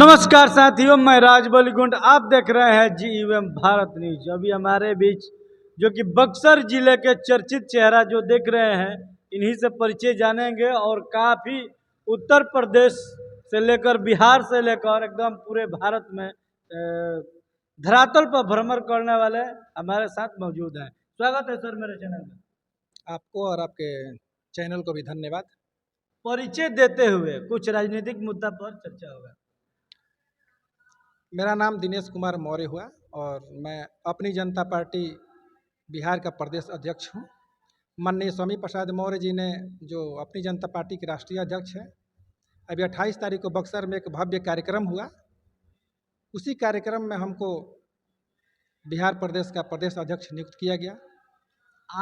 नमस्कार साथियों, मैं राजबल गुंड। आप देख रहे हैं GEM भारत न्यूज। अभी हमारे बीच जो कि बक्सर जिले के चर्चित चेहरा जो देख रहे हैं, इन्हीं से परिचय जानेंगे। और काफ़ी उत्तर प्रदेश से लेकर बिहार से लेकर एकदम पूरे भारत में धरातल पर भ्रमण करने वाले हमारे साथ मौजूद हैं। स्वागत है सर मेरे चैनल में। आपको और आपके चैनल को भी धन्यवाद। परिचय देते हुए कुछ राजनीतिक मुद्दा पर चर्चा होगा। मेरा नाम दिनेश कुमार मौर्य हुआ और मैं अपनी जनता पार्टी बिहार का प्रदेश अध्यक्ष हूँ। माननीय स्वामी प्रसाद मौर्य जी ने जो अपनी जनता पार्टी के राष्ट्रीय अध्यक्ष है, अभी 28 तारीख को बक्सर में एक भव्य कार्यक्रम हुआ। उसी कार्यक्रम में हमको बिहार प्रदेश का प्रदेश अध्यक्ष नियुक्त किया गया।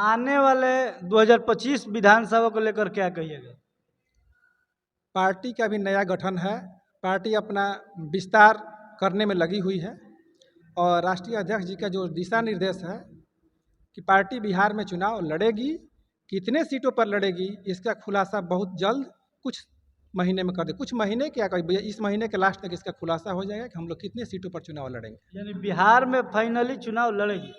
आने वाले 2025 विधानसभा को लेकर क्या कहिएगा? पार्टी का भी नया गठन है, पार्टी अपना विस्तार करने में लगी हुई है और राष्ट्रीय अध्यक्ष जी का जो दिशा निर्देश है कि पार्टी बिहार में चुनाव लड़ेगी, कितने सीटों पर लड़ेगी इसका खुलासा बहुत जल्द कुछ महीने में कर दे। कुछ महीने क्या कहीं, इस महीने के लास्ट तक इसका खुलासा हो जाएगा कि हम लोग कितने सीटों पर चुनाव लड़ेंगे। यानी बिहार में फाइनली चुनाव लड़ेगी।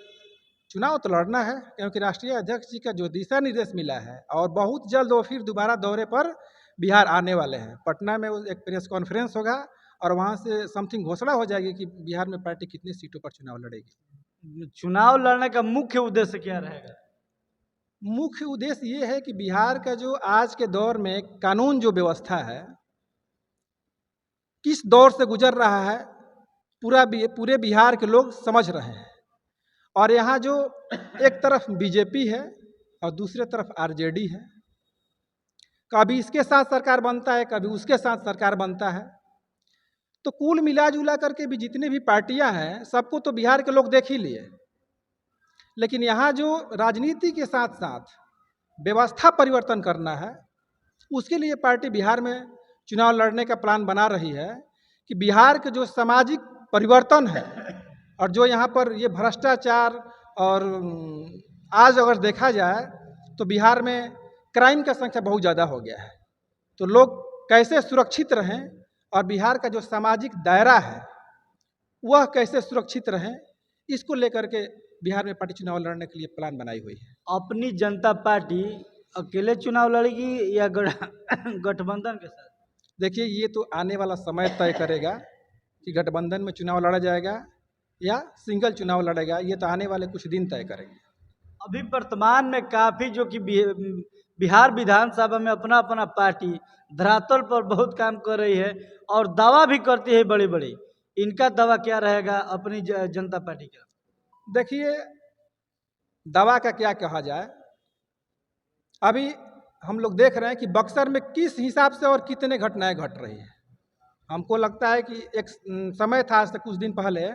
चुनाव तो लड़ना है क्योंकि राष्ट्रीय अध्यक्ष जी का जो दिशा निर्देश मिला है और बहुत जल्द वो फिर दोबारा दौरे पर बिहार आने वाले हैं। पटना में एक प्रेस कॉन्फ्रेंस होगा और वहाँ से समथिंग घोषणा हो जाएगी कि बिहार में पार्टी कितनी सीटों पर चुनाव लड़ेगी। चुनाव लड़ने का मुख्य उद्देश्य क्या रहेगा? मुख्य उद्देश्य ये है कि बिहार का जो आज के दौर में कानून जो व्यवस्था है, किस दौर से गुजर रहा है, पूरे बिहार के लोग समझ रहे हैं। और यहाँ जो एक तरफ बीजेपी है और दूसरे तरफ आरजेडी है, कभी इसके साथ सरकार बनता है, कभी उसके साथ सरकार बनता है। तो कुल मिला जुला करके भी जितने भी पार्टियां हैं, सबको तो बिहार के लोग देख ही लिए, लेकिन यहाँ जो राजनीति के साथ साथ व्यवस्था परिवर्तन करना है, उसके लिए पार्टी बिहार में चुनाव लड़ने का प्लान बना रही है कि बिहार के जो सामाजिक परिवर्तन है और जो यहाँ पर ये भ्रष्टाचार और आज अगर देखा जाए तो बिहार में क्राइम का संख्या बहुत ज़्यादा हो गया है। तो लोग कैसे सुरक्षित रहें और बिहार का जो सामाजिक दायरा है वह कैसे सुरक्षित रहें, इसको लेकर के बिहार में पार्टी चुनाव लड़ने के लिए प्लान बनाई हुई है। अपनी जनता पार्टी अकेले चुनाव लड़ेगी या गठबंधन के साथ? देखिए, ये तो आने वाला समय तय करेगा कि गठबंधन में चुनाव लड़ा जाएगा या सिंगल चुनाव लड़ेगा। ये तो आने वाले कुछ दिन तय करेंगे। अभी वर्तमान में काफ़ी जो कि बिहार विधानसभा में अपना अपना पार्टी धरातल पर बहुत काम कर रही है और दावा भी करती है बड़ी बड़ी। इनका दावा क्या रहेगा अपनी जनता पार्टी का? देखिए, दावा का क्या कहा जाए। अभी हम लोग देख रहे हैं कि बक्सर में किस हिसाब से और कितने घटनाएं घट रही है। हमको लगता है कि एक समय था, आज से कुछ दिन पहले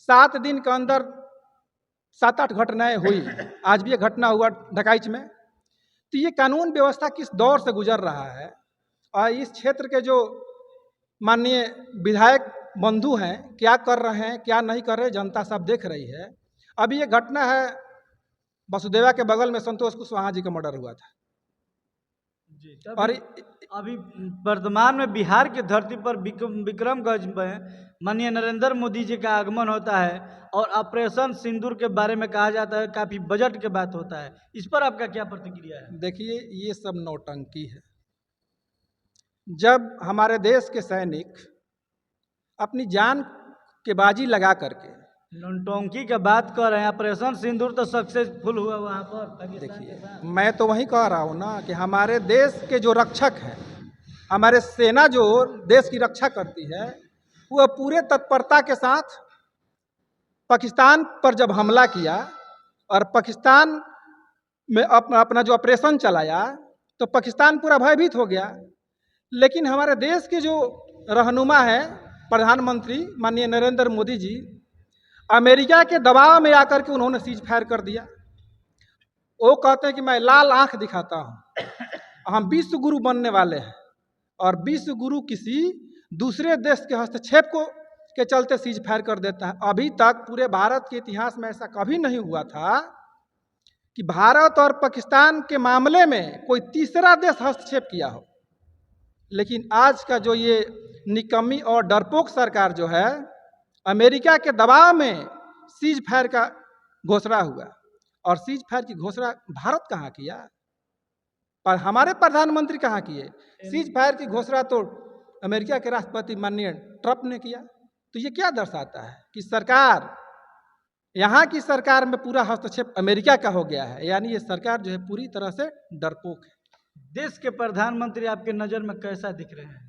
7 दिन के अंदर 7-8 घटनाएं हुई। आज भी एक घटना हुआ ढकाइच में। तो ये कानून व्यवस्था किस दौर से गुजर रहा है और इस क्षेत्र के जो माननीय विधायक बंधु हैं क्या कर रहे हैं, क्या नहीं कर रहे, जनता सब देख रही है। अभी ये घटना है वसुदेवा के बगल में संतोष कुशवाहा जी का मर्डर हुआ था। जी, और अभी वर्तमान में बिहार की धरती पर विक्रमगंज में माननीय नरेंद्र मोदी जी का आगमन होता है और ऑपरेशन सिंदूर के बारे में कहा जाता है, काफी बजट के बात होता है। इस पर आपका क्या प्रतिक्रिया है? देखिए, ये सब नौटंकी है। जब हमारे देश के सैनिक अपनी जान के बाजी लगा करके, नौटंकी की बात कर रहे हैं, ऑपरेशन सिंदूर तो सक्सेसफुल हुआ वहाँ पर। देखिए, मैं तो वही कह रहा हूँ ना कि हमारे देश के जो रक्षक हैं, हमारे सेना जो देश की रक्षा करती है, वह पूरे तत्परता के साथ पाकिस्तान पर जब हमला किया और पाकिस्तान में अपना जो ऑपरेशन चलाया तो पाकिस्तान पूरा भयभीत हो गया। लेकिन हमारे देश के जो रहनुमा है प्रधानमंत्री माननीय नरेंद्र मोदी जी, अमेरिका के दबाव में आकर के उन्होंने सीज फायर कर दिया। वो कहते हैं कि मैं लाल आंख दिखाता हूँ, हम विश्व गुरु बनने वाले हैं और विश्व गुरु किसी दूसरे देश के हस्तक्षेप के चलते सीज फायर कर देता है। अभी तक पूरे भारत के इतिहास में ऐसा कभी नहीं हुआ था कि भारत और पाकिस्तान के मामले में कोई तीसरा देश हस्तक्षेप किया हो। लेकिन आज का जो ये निकम्मी और डरपोक सरकार जो है, अमेरिका के दबाव में सीज फायर का घोषणा हुआ। और सीज फायर की घोषणा भारत कहाँ किया, पर हमारे प्रधानमंत्री कहाँ किए? सीज फायर की घोषणा तो अमेरिका के राष्ट्रपति माननीय ट्रंप ने किया। तो ये क्या दर्शाता है कि सरकार, यहाँ की सरकार में पूरा हस्तक्षेप अमेरिका का हो गया है। यानी ये सरकार जो है पूरी तरह से डरपोक है। देश के प्रधानमंत्री आपके नज़र में कैसा दिख रहे हैं?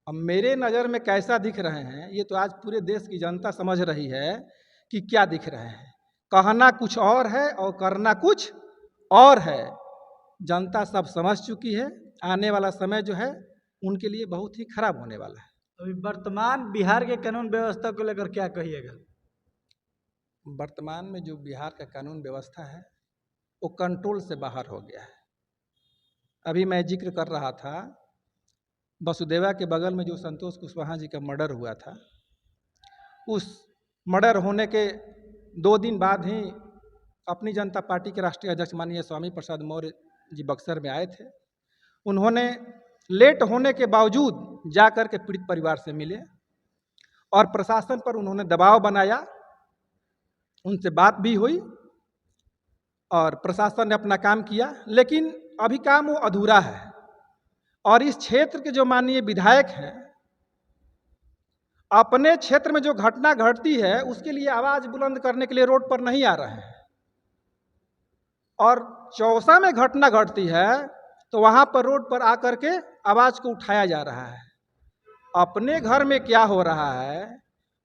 अब मेरे नज़र में कैसा दिख रहे हैं, ये तो आज पूरे देश की जनता समझ रही है कि क्या दिख रहे हैं। कहना कुछ और है और करना कुछ और है। जनता सब समझ चुकी है। आने वाला समय जो है उनके लिए बहुत ही खराब होने वाला है। अभी वर्तमान बिहार के कानून व्यवस्था को लेकर क्या कहिएगा? वर्तमान में जो बिहार का कानून व्यवस्था है वो कंट्रोल से बाहर हो गया है। अभी मैं जिक्र कर रहा था, वसुदेवा के बगल में जो संतोष कुशवाहा जी का मर्डर हुआ था, उस मर्डर होने के 2 दिन बाद ही अपनी जनता पार्टी के राष्ट्रीय अध्यक्ष माननीय स्वामी प्रसाद मौर्य जी बक्सर में आए थे। उन्होंने लेट होने के बावजूद जाकर के पीड़ित परिवार से मिले और प्रशासन पर उन्होंने दबाव बनाया। उनसे बात भी हुई और प्रशासन ने अपना काम किया, लेकिन अभी काम वो अधूरा है। और इस क्षेत्र के जो माननीय विधायक हैं, अपने क्षेत्र में जो घटना घटती है उसके लिए आवाज बुलंद करने के लिए रोड पर नहीं आ रहे हैं। और चौसा में घटना घटती है तो वहां पर रोड पर आकर के आवाज को उठाया जा रहा है। अपने घर में क्या हो रहा है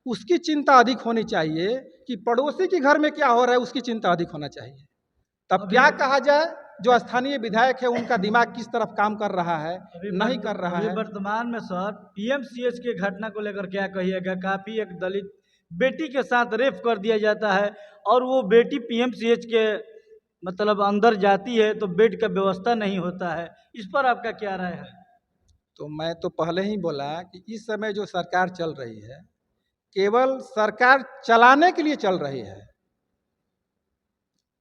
उसकी चिंता अधिक होनी चाहिए कि पड़ोसी के घर में क्या हो रहा है उसकी चिंता अधिक होना चाहिए। तब क्या कहा जाए, जो स्थानीय विधायक है उनका दिमाग किस तरफ काम कर रहा है, नहीं कर रहा है। वर्तमान में सर पीएमसीएच के घटना को लेकर क्या कहिएगा? काफी एक दलित बेटी के साथ रेप कर दिया जाता है और वो बेटी पीएमसीएच के मतलब अंदर जाती है तो बेड का व्यवस्था नहीं होता है। इस पर आपका क्या राय है? तो मैं तो पहले ही बोला कि इस समय जो सरकार चल रही है केवल सरकार चलाने के लिए चल रही है।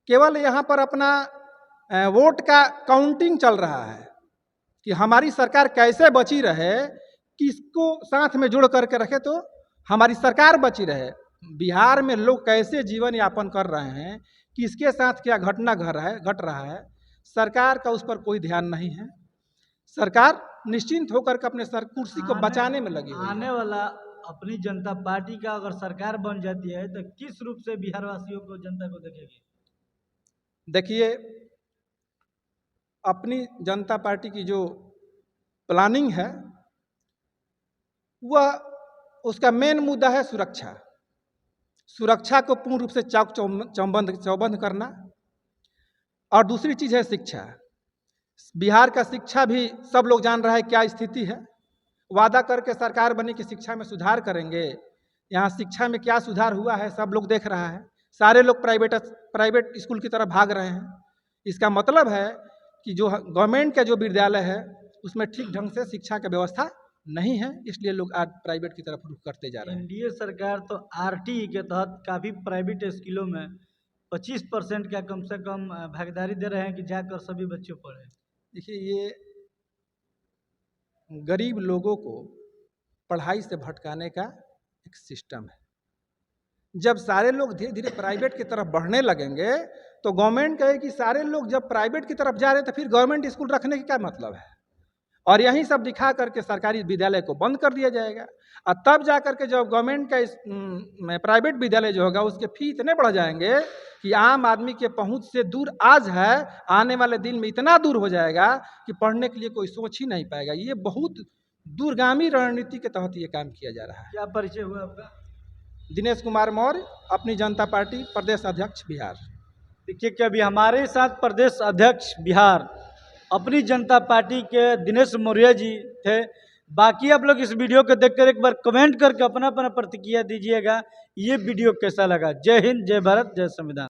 केवल यहाँ पर अपना वोट का काउंटिंग चल रहा है कि हमारी सरकार कैसे बची रहे, किसको साथ में जोड़ करके रखे तो हमारी सरकार बची रहे। बिहार में लोग कैसे जीवन यापन कर रहे हैं, किसके साथ क्या घटना घट रहा है, सरकार का उस पर कोई ध्यान नहीं है। सरकार निश्चिंत होकर के अपने कुर्सी को बचाने में लगी हुई है। आने वाला अपनी जनता पार्टी का अगर सरकार बन जाती है तो किस रूप से बिहार वासियों को, जनता को देखेगी? देखिए, अपनी जनता पार्टी की जो प्लानिंग है वह, उसका मेन मुद्दा है सुरक्षा। सुरक्षा को पूर्ण रूप से चौबंद करना। और दूसरी चीज है शिक्षा। बिहार का शिक्षा भी सब लोग जान रहा है क्या स्थिति है। वादा करके सरकार बनी कि शिक्षा में सुधार करेंगे। यहाँ शिक्षा में क्या सुधार हुआ है सब लोग देख रहा है। सारे लोग प्राइवेट स्कूल की तरफ भाग रहे हैं। इसका मतलब है कि जो गवर्नमेंट का जो विद्यालय है उसमें ठीक ढंग से शिक्षा की व्यवस्था नहीं है, इसलिए लोग आज प्राइवेट की तरफ रुख करते जा रहे हैं। एनडीए सरकार तो आरटीई के तहत काफ़ी प्राइवेट स्कूलों में 25% का कम से कम भागीदारी दे रहे हैं कि जाकर सभी बच्चे पढ़ें। देखिए, ये गरीब लोगों को पढ़ाई से भटकाने का एक सिस्टम है। जब सारे लोग धीरे धीरे प्राइवेट की तरफ बढ़ने लगेंगे तो गवर्नमेंट कहे कि सारे लोग जब प्राइवेट की तरफ जा रहे हैं तो फिर गवर्नमेंट स्कूल रखने का क्या मतलब है, और यही सब दिखा करके सरकारी विद्यालय को बंद कर दिया जाएगा। और तब जा करके जब गवर्नमेंट का प्राइवेट विद्यालय जो होगा उसके फी इतने बढ़ जाएंगे कि आम आदमी के पहुंच से दूर आज है, आने वाले दिन में इतना दूर हो जाएगा कि पढ़ने के लिए कोई सोच ही नहीं पाएगा। ये बहुत दूरगामी रणनीति के तहत ये काम किया जा रहा है। क्या परिचय हुआ आपका? दिनेश कुमार मौर्य, अपनी जनता पार्टी प्रदेश अध्यक्ष बिहार। देखिए कि अभी हमारे साथ प्रदेश अध्यक्ष बिहार अपनी जनता पार्टी के दिनेश मौर्य जी थे। बाकी आप लोग इस वीडियो को देखकर एक बार कमेंट करके अपना अपना प्रतिक्रिया दीजिएगा। ये वीडियो कैसा लगा। जय हिंद, जय भारत, जय संविधान।